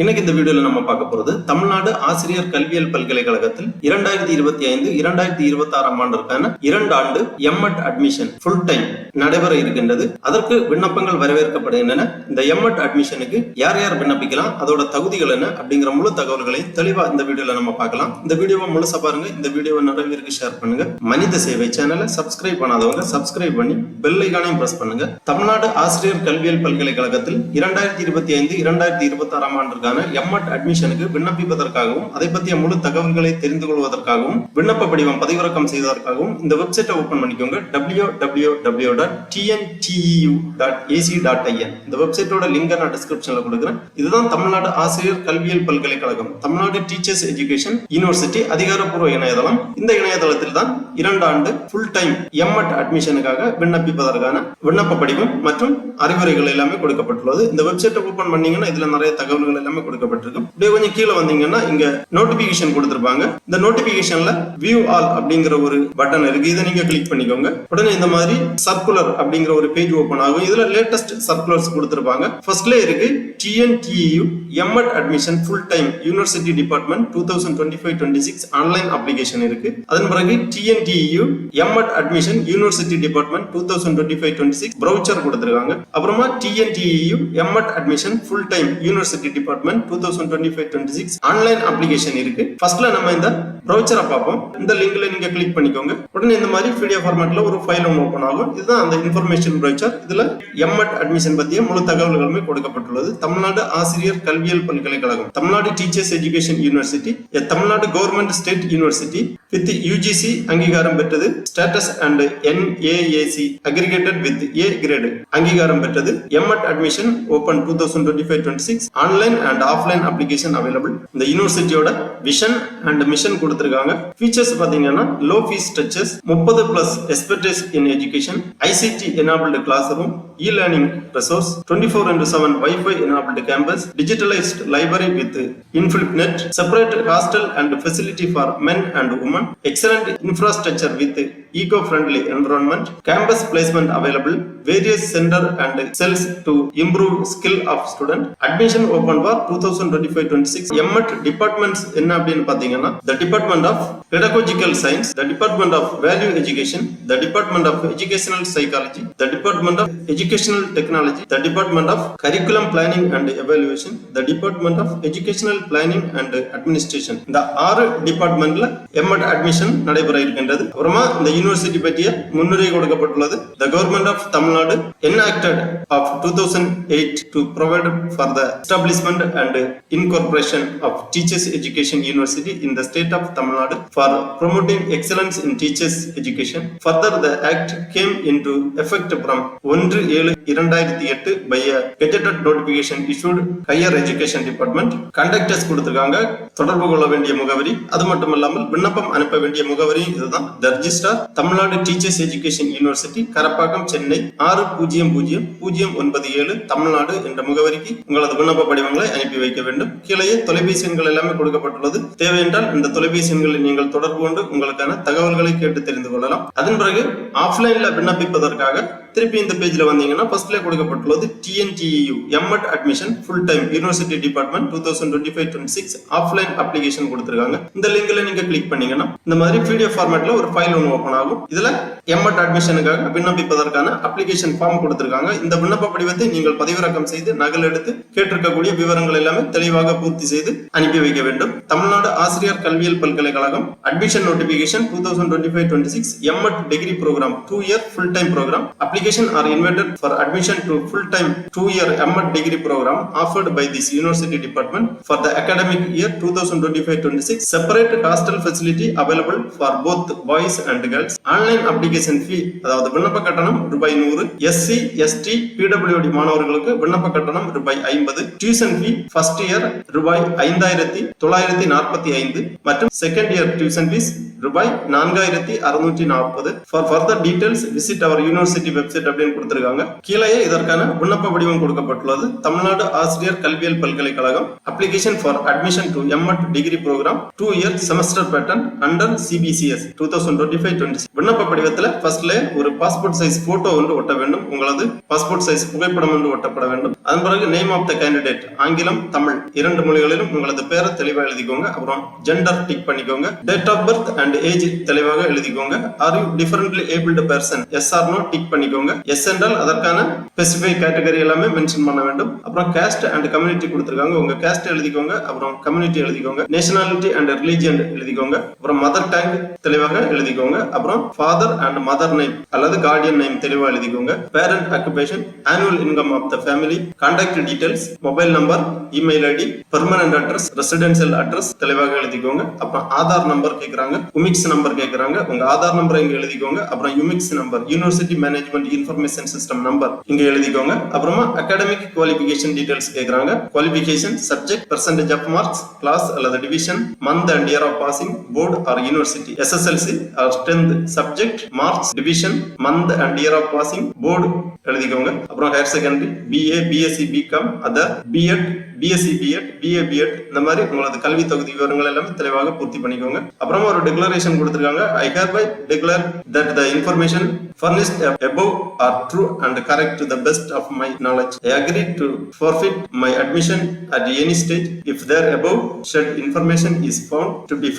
இன்னைக்கு இந்த வீடியோல நம்ம பார்க்க போறது தமிழ்நாடு ஆசிரியர் கல்வியியல் பல்கலைக்கழகத்தில் 2025-2026 ஆண்டிற்கான 2 ஆண்டு எம்எட் அட்மிஷன் ஃபுல் டைம் நடைபெற இருக்கின்றது. அதற்கு விண்ணப்பங்கள் வரவேற்கப்படுகின்றன. இந்த எம்எட் அட்மிஷனுக்கு யார் யார் விண்ணப்பிக்கலாம், அதோட தகுதிகள் என்ன அப்படிங்கிற முழு தகவல்களை தெளிவா இந்த வீடியோல நம்ம பார்க்கலாம். இந்த வீடியோவை முழுசா பாருங்க. இந்த வீடியோவை நிறைய பேருக்கு ஷேர் பண்ணுங்க. மனித சேவை சேனலை சப்ஸ்கிரைப் பண்ணாதவங்க சப்ஸ்கிரைப் பண்ணி பெல் ஐகானையும் பிரஸ் பண்ணுங்க. தமிழ்நாடு ஆசிரியர் கல்வியியல் பல்கலைக்கழகத்தில் 2025-2026 ஆண்டிற்கான எம்எட் அட்மிஷனுக்கு விண்ணப்பிப்பதற்காகவும் அதை பற்றிய முழு தகவல்களை தெரிந்து கொள்வதற்காகவும் விண்ணப்ப படிவம் பதிவிறக்கம் செய்வதற்காகவும் இந்த வெப்சைட்டை ஓபன் பண்ணிக்கோங்க. www.tnteu.ac.in. இந்த வெப்சைட்டோட லிங்கை நான் டிஸ்கிரிப்ஷன்ல கொடுக்குறேன். இதுதான் தமிழ்நாடு ஆசிரியர் கல்வியியல் பல்கலைக்கழகம், தமிழ்நாடு டீச்சர்ஸ் எஜுகேஷன் யூனிவர்சிட்டி அதிகாரப்பூர்வ இணையதளம். இந்த இணையதளத்தில் தான் 2 ஆண்டு ஃபுல் டைம் எம்எட் அட்மிஷனுக்காக விண்ணப்பிப்பதற்கான விண்ணப்ப படிவம் மற்றும் அறிவுரைகள் எல்லாமே கொடுக்கப்பட்டுள்ளது. இந்த வெப்சைட்டை ஓபன் பண்ணீங்கன்னா இதுல நிறைய தகவல்கள் எல்லாமே கொடுக்கப்பட்டிருக்கும். அப்படியே கொஞ்சம் கீழே வந்தீங்கன்னா இங்க நோட்டிபிகேஷன் கொடுத்திருப்பாங்க. இந்த நோட்டிபிகேஷன்ல வியூ ஆல் அப்படிங்கிற ஒரு பட்டன் இருக்கு. இதை நீங்க கிளிக் பண்ணிக்கோங்க. உடனே இந்த மாதிரி சர்க்குலர் அப்படிங்கிற ஒரு பேஜ் ஓபன் ஆகும். இதுல லேட்டஸ்ட் சர்க்குலர்ஸ் கொடுத்திருப்பாங்க. ஃபர்ஸ்ட்ல இருக்கு TNTEU MEd admission full time university department 2025-26 online application இருக்கு. அதன் பிறகு TNTEU MEd admission university department 2025-26 brochure கொடுத்திருக்காங்க. அப்புறமா TNTEU MEd admission full time university department 2025-26 online application இருக்கு. ஃபர்ஸ்ட்ல நம்ம இந்த ப்ரௌச்சரை பார்ப்போம். இந்த லிங்க்ல நீங்க கிளிக் பண்ணிக்கோங்க. உடனே இந்த மாதிரி PDF ஃபார்மேட்ல ஒரு ஃபைல் ஓபன் ஆகும். இதுதான் அந்த இன்ஃபர்மேஷன் ப்ரௌச்சர். இதுல எம்எட் அட்மிஷன் பத்திய முழு தகவல்களுமே கொடுக்கப்பட்டுள்ளது. தமிழ்நாடு ஆசிரியர் கல்வியியல் பல்கலைக்கழகம், Tamil Nadu teachers education university, Tamil Nadu government state university with UGC அங்கீகாரம் பெற்றது, status and NAAC accredited with A grade அங்கீகாரம் பெற்றது. M Ed admission open 2025-26 online and offline application available. இந்த யூனிவர்சிட்டியோட விஷன் அண்ட் மிஷன் கொடுத்திருக்காங்க. ஃபீச்சர்ஸ் பாத்தீங்கன்னா low fees structures, 30+ expertise in education, ICT enabled classroom, e-learning resource, 24/7 Wi-Fi enabled campus, digitalized library with infinite net, separate hostel and facility for men and women, excellent infrastructure with eco-friendly environment, campus placement available, various center and cells to improve skill of student. Admission open for 2025-26. MEd departments என்ன அப்படின்னு பாத்தீங்கன்னா the department of pedagogical science, the department of value education, the department of educational psychology, the department of educational technology, the department of curriculum planning and evaluation, the department of educational planning and administration. இந்த 6 டிபார்ட்மெண்ட்ல MEd admission நடைபெற இருக்கின்றது. அப்புறமா இந்த university பற்றிய முன்னுரை கொடுக்கப்பட்டுள்ளது. The government of Tamil Nadu enacted of 2008 to provide for the establishment and incorporation of Teachers Education University in the state of Tamil Nadu for promoting excellence in teachers education. Further, the act came into effect from 1/7/2008 by a gazetted notification issued Higher Education Department. Conductors கொடுத்திருக்காங்க. தொடர்பு கொள்ள வேண்டிய முகவரி, அது மட்டுமல்லாமல் விண்ணப்பம் அனுப்ப வேண்டிய முகவரி இதுதான். The registrar Tamil Nadu teachers education university, Karapakkam, Chennai 600097 Tamil Nadu என்ற முகவரிக்கு உங்களது விண்ணப்ப படிவங்களை அனுப்பி வைக்க வேண்டும். கீழே தொலைபேசி எண்கள் எல்லாமே கொடுக்கப்பட்டுள்ளது. தேவை என்றால் இந்த தொலைபேசி எண்களில் நீங்கள் தொடர்பு கொண்டு உங்களுக்கான தகவல்களை கேட்டு தெரிந்து கொள்ளலாம். அதன் பிறகு ஆஃப்லைன்ல விண்ணப்பிப்பதற்காக திருப்பி இந்த பேஜ்ல வந்தீங்கன்னா ஃபர்ஸ்ட்ல கொடுக்கப்பட்டுள்ளது TNTEU MEd admission full time university department 2025-26 offline application கொடுத்திருக்காங்க. இந்த லிங்க்ல நீங்க கிளிக் பண்ணீங்கன்னா இந்த மாதிரி PDF ஃபார்மேட்ல ஒரு ஃபைல் ஓபன் ஆகும். இதுல எம்எட் அட்மிஷனுக்காக விண்ணப்பிப்பதற்கான அப்ளிகேஷன் ஃபார்ம் கொடுத்திருக்காங்க. இந்த விண்ணப்ப படிவத்தை நீங்கள் பதிவிறக்கம் செய்து நகல் எடுத்து கேட்டிருக்கக்கூடிய விவரங்கள் எல்லாமே தெளிவாக பூர்த்தி செய்து அனுப்பி வைக்க வேண்டும். தமிழ்நாடு ஆசிரியர் கல்வியியல் பல்கலைக்கழகம் admission notification 2025-26 M Ed degree programme 2-year full time program. Application are invited for admission to full time 2-year MAT degree program offered by this university department for the academic year 2025-26. Separate hostel facility available for both boys and girls. Online application fee, அதாவது விண்ணப்ப கட்டணம் ரூபாய் 100. SC ST PWD மாணவர்களுக்கு விண்ணப்ப கட்டணம் ரூபாய் 50. Tuition fee first year ரூபாய் 5945 மற்றும் second year tuition fees ரூபாய் 4640. For further details visit our university website அப்படின்னு கொடுத்திருக்காங்க. கீழே இதற்கான விண்ணப்ப வடிவம் கொடுக்கப்பட்டுள்ளது. தமிழ்நாடு ஆசிரியர் கல்வியியல் பல்கலைக்கழகம் application for admission to M Ed degree programme 2 year semester pattern under CBCS 2025-26. விண்ணப்ப படிவத்தில் ஃபர்ஸ்ட்ல ஒரு பாஸ்போர்ட் சைஸ் போட்டோ ஒன்று ஒட்ட வேண்டும். உங்களது பாஸ்போர்ட் சைஸ் புகைப்படம் ஒன்று ஒட்டப்பட வேண்டும். அதன் பிறகு நேம் ஆஃப் த கேண்டிடேட் ஆங்கிலம் தமிழ் 2 மொழிகளிலும் உங்களது பேரை தெளிவாக எழுதிக்கோங்க. அப்புறம் ஜெண்டர் டிக் பண்ணிக்கோங்க. Date of birth and age தெளிவாக எழுதிக்கோங்க. Are you differently abled person yes or no tick பண்ணிக்கோங்க. எஸ் என்றால் அதற்கான ஸ்பெசிஃபை கேட்டகரி எல்லாமே மென்ஷன் பண்ண வேண்டும். அப்புறம் கேஸ்ட் அண்ட் கம்யூனிட்டி கொடுத்திருக்காங்க. உங்க கேஸ்ட் எழுதிக்கோங்க. அப்புறம் கம்யூனிட்டி எழுதிக்கோங்க. நேஷனாலிட்டி அண்ட் ரிலிஜியன் எழுதிக்கோங்க. அப்புறம் மதர் டங் தெளிவாக எழுதிக்கோங்க. அப்புறம் ஃபாதர் அண்ட் மதர் நேம் அல்லது கார்டியன் நேம் தெளிவாக எழுதிக்கோங்க. Parent occupation, annual income of the family, contact details, mobile number, email ID, permanent address, residential address தெளிவாக எழுதிக்கோங்க. அப்புறம் ஆதார் நம்பர் கேட்கறாங்க, உமிக்ஸ் நம்பர் கேட்கறாங்க. உங்க ஆதார் நம்பரை இங்க எழுதிக்கோங்க. அப்புறம் UMIS number, university management information system number இங்க எழுதிக்கோங்க. அப்புறமா அகாடமிக் குவாலிஃபிகேஷன் டீடைல்ஸ் கேட்கறாங்க. Qualification, subject, percentage of marks, class அல்லது division, month and year of passing, board or university, SSLC or 10th, subject, marks, division, month and year of passing, board எழுதிக்கோங்க. அப்புறம் higher secondary, BA, BSc, BCom, other, BEd, BSc, BEd, BA, BEd இந்த மாதிரி உங்களது கல்வி தகுதி விவரங்கள் எல்லாமே தெளிவாக பூர்த்தி பண்ணிக்கோங்க. அப்புறமா ஒரு டிக்ளரேஷன் கொடுத்திருக்காங்க. I hereby declare that the information furnished above are true and correct to the best of my knowledge. I agree to forfeit my admission at any stage if there above said information is found to be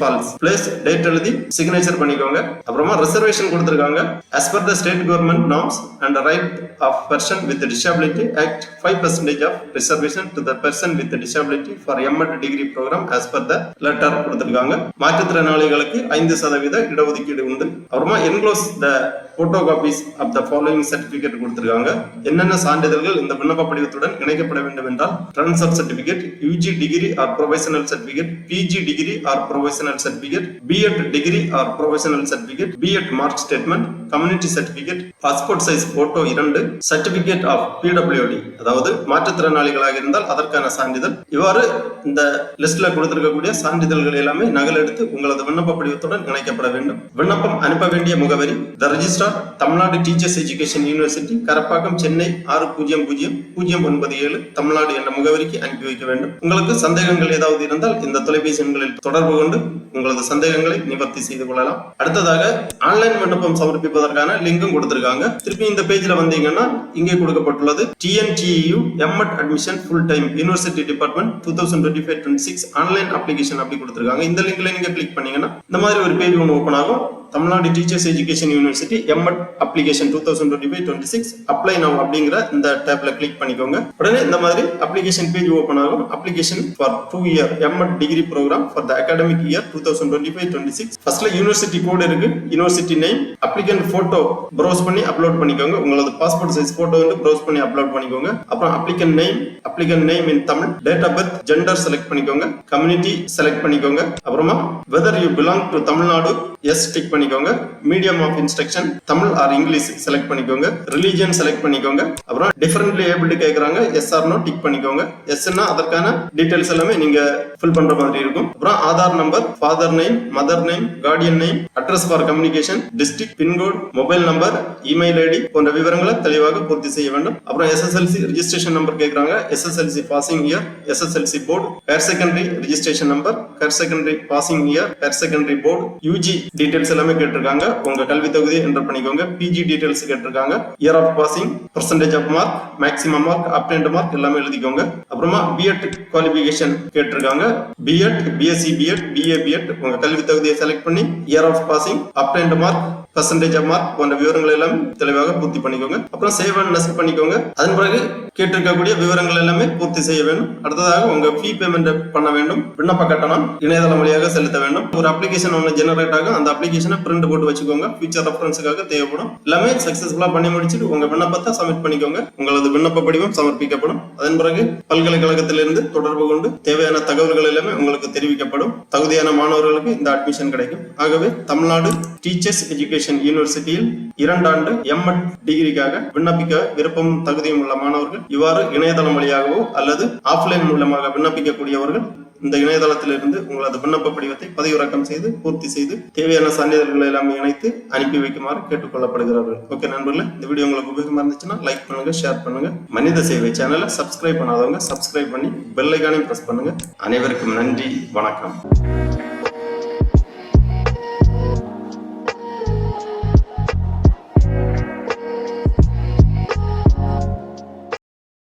false. Place date எழுதி signature பண்ணிக்கோங்க. அப்புறமா reservation கொடுத்திருக்காங்க. As per the state government norms and the right of person with disability act, 5% of reservation to the person with disability for M.Ed degree program as per the letter கொடுத்திருக்காங்க. மாற்றுத்திறனாளிகளுக்கு 5% இடஒதுக்கீடு உண்டு. அப்புறமா enclose the photocopies of the following certificate கொடுத்திருக்காங்க. என்னென்ன சான்றிதழ்கள் இந்த விண்ணப்ப படிவத்துடன் இணைக்கப்பட வேண்டும் என்றால் transfer certificate, UG degree or provisional certificate, PG degree or provisional certificate, B.Ed degree or provisional certificate, B.Ed mark statement, community certificate, passport size photo 2, certificate of PWD அதாவது மாற்றுத்திறனாளிகளாக இருந்தால் அதற்கான சான்றிதழ். இவ்வாறு இந்த லிஸ்ட்ல கொடுத்திருக்கக்கூடிய சான்றிதழ்கள் எல்லாமே நகல் எடுத்து உங்களது விண்ணப்ப படிவத்துடன் இணைக்கப்பட வேண்டும். விண்ணப்பம் அனுப்ப வேண்டிய முகவரி the registrar, Tamil Nadu teachers education university, Karapakkam, Chennai 600097 Tamil Nadu என்ற முகவரிக்கு அனுப்பி வைக்க வேண்டும். உங்களுக்கு சந்தேகங்கள் ஏதாவது இருந்தால் இந்த தொலைபேசி எண்களில் தொடர்பு கொண்டு உங்களது சந்தேகங்களை நிவர்த்தி செய்து கொள்ளலாம். அடுத்ததாக ஆன்லைன் விண்ணப்பம் சமர்ப்பிப்பதற்கான லிங்கும் கொடுத்திருக்காங்க. திருப்பி இந்த பேஜ்ல வந்தீங்கன்னா இங்கே கொடுக்கப்பட்டுள்ளது TNTU M.Ed admission full time University Department 2025-26 online application அப்படி கொடுத்திருக்காங்க. இந்த லிங்க்ல நீங்க கிளிக் பண்ணீங்கன்னா இந்த மாதிரி ஒரு பேஜ் ஒன்று ஓபன் ஆகும். Tamil Nadu teachers education university M.Ed application 2025-26 apply now அப்படிங்கிற இந்த டேப்ல கிளிக் பண்ணிக்கோங்க. உடனே இந்த மாதிரி அப்ளிகேஷன் பேஜ் ஓபன் ஆகும். Application for 2 year M.Ed degree programme for the academic year 2025-26. ஃபர்ஸ்ட்ல யூனிவர்சிட்டி கோட் இருக்கு, university name, applicant photo browse பண்ணி அப்லோட் பண்ணிக்கோங்க. உங்களது பாஸ்போர்ட் சைஸ் போட்டோ வந்து ப்ரௌஸ் பண்ணி அப்லோட் பண்ணிக்கோங்க. அப்புறம் applicant name in Tamil, date of birth, gender select பண்ணிக்கோங்க, கம்யூனிட்டி செலக்ட் பண்ணிக்கோங்க. அப்புறமா whether you belong to Tamil Nadu yes tick பண்ணிக்கோங்க. Medium of instruction Tamil or English select பண்ணிக்கோங்க. ரிலிஜியன் செலக்ட் பண்ணிக்கோங்க. அப்புறம் டிஃபரண்ட்லி ஏபிள்டு கேக்குறாங்க, எஸ் ஆர் நோ டிக் பண்ணிக்கோங்க. எஸ்னா அதற்கான டீடைல்ஸ் எல்லாமே நீங்க ஃபில் பண்ற மாதிரி இருக்கும். அப்புறம் Aadhaar number, father name, mother name, guardian name, address for communication, district, pincode, mobile number, email ID போன்ற விவரங்களை தெளிவாக பூர்த்தி செய்ய வேண்டும். அப்புறம் எஸ்எஸ்எல்சி ரெஜிஸ்ட்ரேஷன் நம்பர் கேக்குறாங்க, SSLC passing year, SSLC board, higher secondary registration number, higher secondary passing year, higher secondary board, UG details எல்லாமே கேட்டிருக்காங்க. உங்க கல்வி தகுதியை என்டர் பண்ணிக்கோங்க. பிஜி டீடைல்ஸ் கேட்டிருக்காங்க. Year of passing, percentage of mark, maximum mark, obtained mark எல்லாமே எழுதிக்கோங்க. அப்புறமா பிஎட் குவாலிஃபிகேஷன் கேட்டிருக்காங்க. BEd, BSc BEd, BA BEd உங்க கல்வி தகுதியை செலக்ட் பண்ணி year of passing, obtained mark, percentage of mark போன்ற விவரங்கள் எல்லாம் தெளிவாக பூர்த்தி பண்ணிக்கோங்க. அப்புறம் சேவ் அண்ட் நெஸ்ட் பண்ணிக்கோங்க. அதன் பிறகு கேட்டிருக்கக்கூடிய விவரங்கள் எல்லாமே பூர்த்தி செய்ய வேண்டும். அடுத்ததாக உங்க ஃபீ பேமெண்ட் பண்ண வேண்டும். விண்ணப்ப கட்டணம் இணையதளம் வழியாக செலுத்த வேண்டும். ஒரு அப்ளிகேஷன் ஒன்று ஜெனரேட் ஆகும். அந்த அப்ளிகேஷனை பிரிண்ட் போட்டு வச்சுக்கோங்க. ஃபியூச்சர் ரெஃபரன்ஸுக்காக தேவைப்படும். எல்லாமே சக்சஸ்ஃபுல்லா பண்ணி முடிச்சுட்டு உங்க விண்ணப்பத்தை சப்மிட் பண்ணிக்கோங்க. உங்களது விண்ணப்ப படிவம் சமர்ப்பிக்கப்படும். அதன் பிறகு பல்கலைக்கழகத்திலிருந்து தொடர்பு கொண்டு தேவையான தகவல்கள் எல்லாமே உங்களுக்கு தெரிவிக்கப்படும். தகுதியான மாணவர்களுக்கு இந்த அட்மிஷன் கிடைக்கும். ஆகவே தமிழ்நாடு டீச்சர்ஸ் எஜுகேஷன் யூனிவர்சிட்டியில் 2 ஆண்டு M.Ed டிகிரிக்காக விண்ணப்பிக்க விருப்பமும் தகுதியும் உள்ள மாணவர்கள் இவ்வாறு இணையதளம் வழியாகவோ அல்லது ஆஃப்லைன் மூலமாக விண்ணப்பிக்கக்கூடியவர்கள் இந்த இணையதளத்திலிருந்து உங்களது விண்ணப்ப படிவத்தை பதிவிறக்கம் செய்து பூர்த்தி செய்து தேவையான சான்றிதழ்களை எல்லாம் இணைத்து அனுப்பி வைக்குமாறு கேட்டுக்கொள்ளப்படுகிறார்கள். ஓகே நண்பர்களே, இந்த வீடியோ உங்களுக்கு உபயோகமா இருந்துச்சுன்னா லைக் பண்ணுங்க, ஷேர் பண்ணுங்க. மனித சேவை சேனலை சப்ஸ்கிரைப் பண்ணாதவங்க சப்ஸ்கிரைப் பண்ணி பெல் ஐகானையும் பிரஸ் பண்ணுங்க. அனைவருக்கும் நன்றி, வணக்கம்.